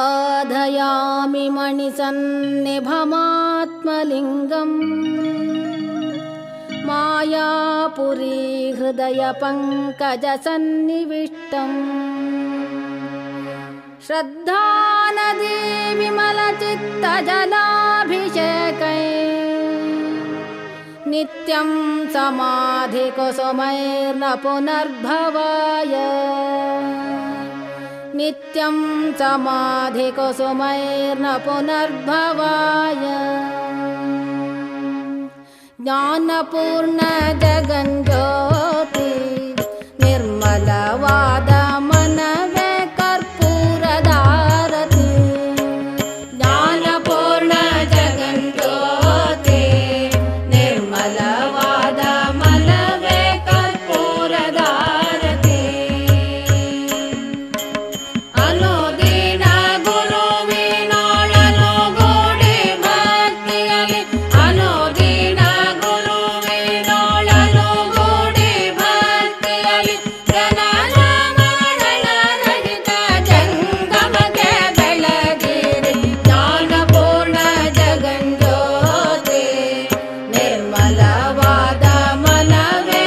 आराधयामि मणिसन्निभमात्मलिङ्गम् मायापुरी हृदयपङ्कजसन्निविष्टम् श्रद्धानदी विमलचित्तजलाभिषेकै नित्यं समाधिकुसुमैर्न पुनर्भवाय नित्यं समाधिकुसुमैर्न पुनर्भवाय ज्ञानपूर्ण जगज्योति निर्मलवाद मनवे कर्पूरदारति ज्ञानपूर्ण जगज्योति निर्मलवाद मनवे कर्पूरदारति अनुदिन गुरुविनोಳಲು ಗೂಡಿ ಭಕ್ತಿಯಲ್ಲಿ अनुदिन ಗುರುವಿನೋಳಲು ಗೂಡಿ ಭಕ್ತಿಯಲ್ಲಿ ಜನನ ಮರಣ ರಹಿತ ಜಂಗಮಕ್ಕೆ ಬೆಳಗಿರಿ ಜ್ಞಾನಪೂರ್ಣ ಜಗಜ್ಯೋತಿ ನಿರ್ಮಲವಾದ ಮನವೇ